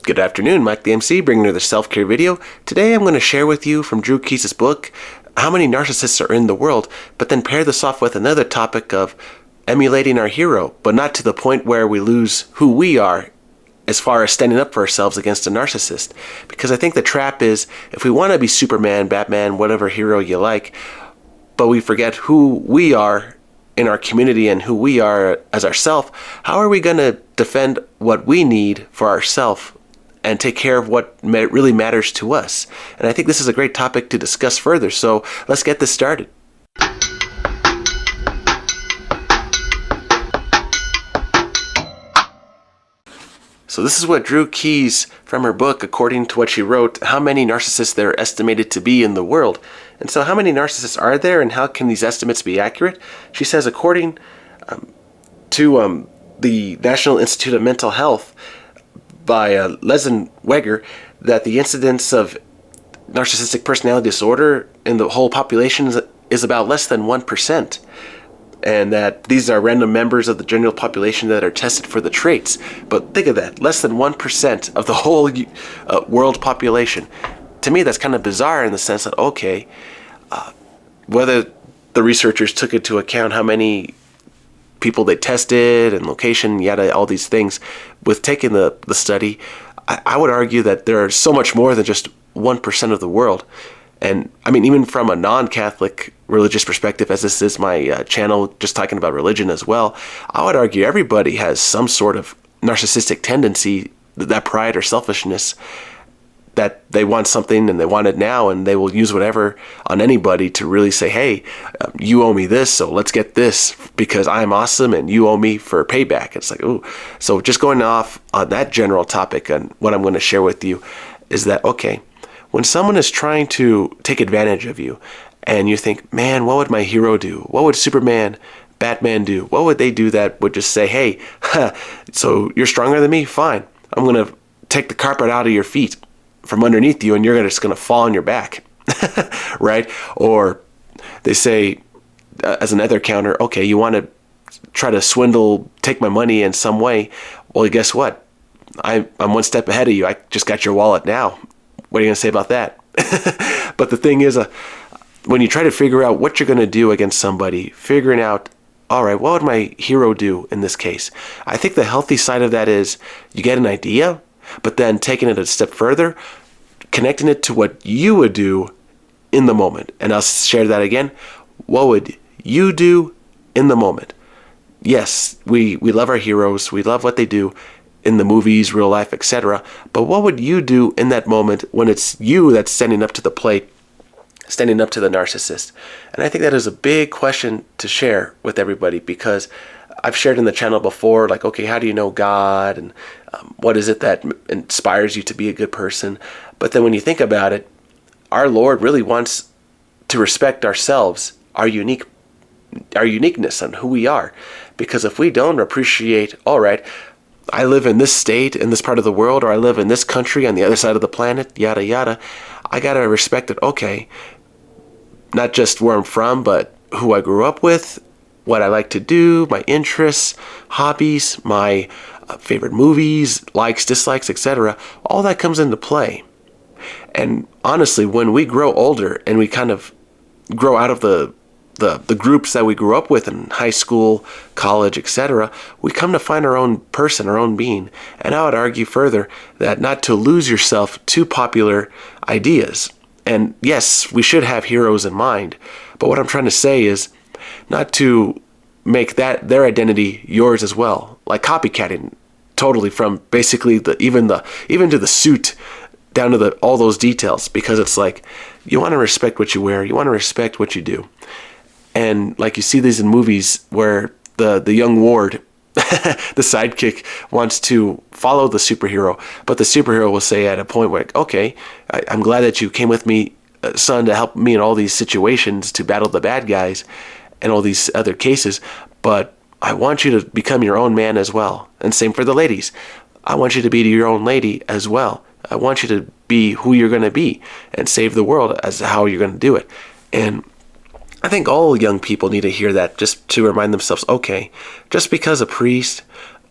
Good afternoon, Mike the MC, bringing you the self-care video. Today I'm going to share with you from Drew Keyes' book, How Many Narcissists Are in the World, but then pair this off with another topic of emulating our hero, but not to the point where we lose who we are as far as standing up for ourselves against a narcissist. Because I think the trap is, if we want to be Superman, Batman, whatever hero you like, but we forget who we are in our community and who we are as ourselves, how are we going to defend what we need for ourselves and take care of what really matters to us? And I think this is a great topic to discuss further, so let's get this started. So this is what Drew Keyes, from her book, according to what she wrote, how many narcissists there are estimated to be in the world. And so how many narcissists are there, and how can these estimates be accurate? She says, according to the National Institute of Mental Health, by Lenzenweger, that the incidence of narcissistic personality disorder in the whole population is about less than 1%. And that these are random members of the general population that are tested for the traits. But think of that, less than 1% of the whole world population. To me, that's kind of bizarre in the sense that, okay, whether the researchers took into account how many people they tested and location, yada, all these things, with taking the study, I would argue that there are so much more than just 1% of the world. And I mean, even from a non-Catholic religious perspective, as this is my channel just talking about religion as well, I would argue everybody has some sort of narcissistic tendency, that pride or selfishness, that they want something and they want it now, and they will use whatever on anybody to really say, hey, you owe me this, so let's get this because I'm awesome and you owe me for payback. It's like, ooh. So just going off on that general topic, and what I'm going to share with you is that, okay, when someone is trying to take advantage of you and you think, man, what would my hero do? What would Superman, Batman do? What would they do that would just say, hey, so you're stronger than me? Fine. I'm going to take the carpet out of your feet from underneath you and you're just going to fall on your back, right? Or they say, as another counter, okay, you want to try to swindle, take my money in some way. Well, guess what? I'm one step ahead of you. I just got your wallet now. What are you going to say about that? But the thing is, when you try to figure out what you're going to do against somebody, figuring out, all right, what would my hero do in this case? I think the healthy side of that is you get an idea, but then taking it a step further, connecting it to what you would do in the moment. And I'll share that again. What would you do in the moment? Yes, we love our heroes. We love what they do in the movies, real life, etc. But what would you do in that moment when it's you that's standing up to the plate, standing up to the narcissist? And I think that is a big question to share with everybody, because I've shared in the channel before, like, okay, how do you know God? And what is it that inspires you to be a good person? But then when you think about it, our Lord really wants to respect ourselves, our uniqueness and who we are. Because if we don't appreciate, all right, I live in this state, in this part of the world, or I live in this country on the other side of the planet, yada, yada, I got to respect it, okay, not just where I'm from, but who I grew up with, what I like to do, my interests, hobbies, my favorite movies, likes, dislikes, etc. All that comes into play. And honestly, when we grow older and we kind of grow out of the groups that we grew up with in high school, college, etc., we come to find our own person, our own being. And I would argue further that not to lose yourself to popular ideas. And yes, we should have heroes in mind, but what I'm trying to say is not to make that their identity yours as well, like copycatting totally from basically even to the suit down to all those details, because it's like you want to respect what you wear, you want to respect what you do. And like you see these in movies where the young ward, the sidekick, wants to follow the superhero, but the superhero will say at a point where, okay, I'm glad that you came with me, son, to help me in all these situations to battle the bad guys and all these other cases, but I want you to become your own man as well. And same for the ladies. I want you to be your own lady as well. I want you to be who you're going to be and save the world as how you're going to do it. And I think all young people need to hear that, just to remind themselves, okay, just because a priest,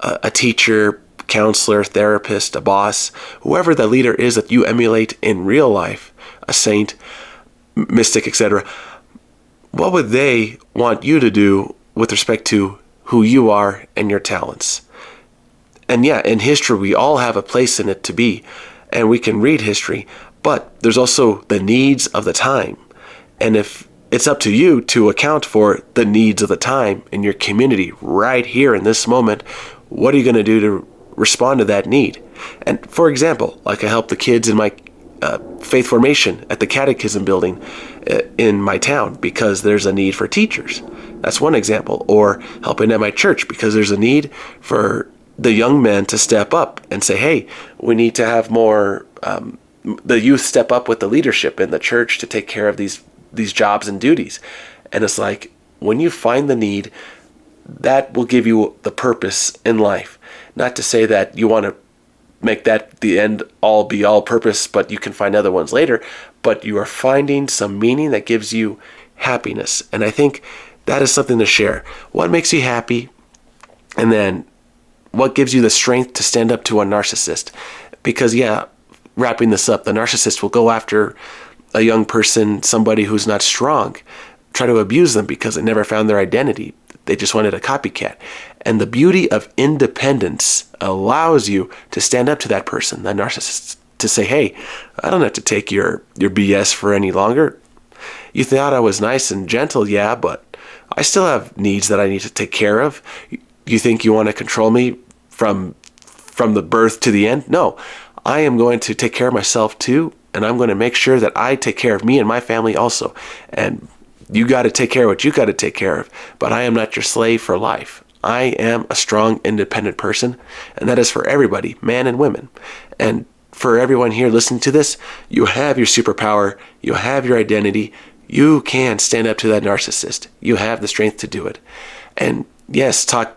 a teacher, counselor, therapist, a boss, whoever the leader is that you emulate in real life, a saint, mystic, etc., what would they want you to do with respect to who you are and your talents? And yeah, in history, we all have a place in it to be, and we can read history, but there's also the needs of the time. And if it's up to you to account for the needs of the time in your community right here in this moment, what are you going to do to respond to that need? And for example, like I help the kids in my faith formation at the catechism building in my town because there's a need for teachers. That's one example. Or helping at my church because there's a need for the young men to step up and say, hey, we need to have more, the youth step up with the leadership in the church to take care of these jobs and duties. And it's like, when you find the need, that will give you the purpose in life. Not to say that you want to make that the end all be all purpose, but you can find other ones later, but you are finding some meaning that gives you happiness. And I think that is something to share. What makes you happy? And then what gives you the strength to stand up to a narcissist? Because yeah, wrapping this up, the narcissist will go after a young person, somebody who's not strong, try to abuse them because they never found their identity. They just wanted a copycat. And the beauty of independence allows you to stand up to that person, that narcissist, to say, hey, I don't have to take your BS for any longer. You thought I was nice and gentle, yeah, but I still have needs that I need to take care of. You think you want to control me from the birth to the end? No, I am going to take care of myself too, and I'm going to make sure that I take care of me and my family also. And you got to take care of what you got to take care of, but I am not your slave for life. I am a strong, independent person, and that is for everybody, man and women. And for everyone here listening to this, you have your superpower, you have your identity, you can stand up to that narcissist. You have the strength to do it. And yes, talk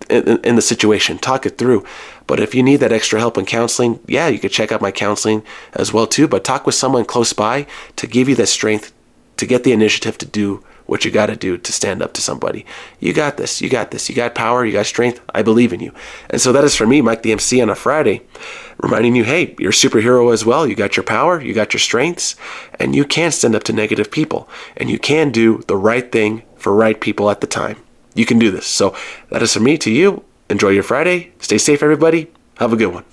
in the situation, talk it through. But if you need that extra help in counseling, yeah, you could check out my counseling as well too, but talk with someone close by to give you that strength to get the initiative to do what you got to do to stand up to somebody. You got this, you got this, you got power, you got strength, I believe in you. And so that is for me, Mike the MC, on a Friday, reminding you, hey, you're a superhero as well. You got your power, you got your strengths, and you can stand up to negative people, and you can do the right thing for right people at the time. You can do this. So that is from me to you. Enjoy your Friday. Stay safe, everybody. Have a good one.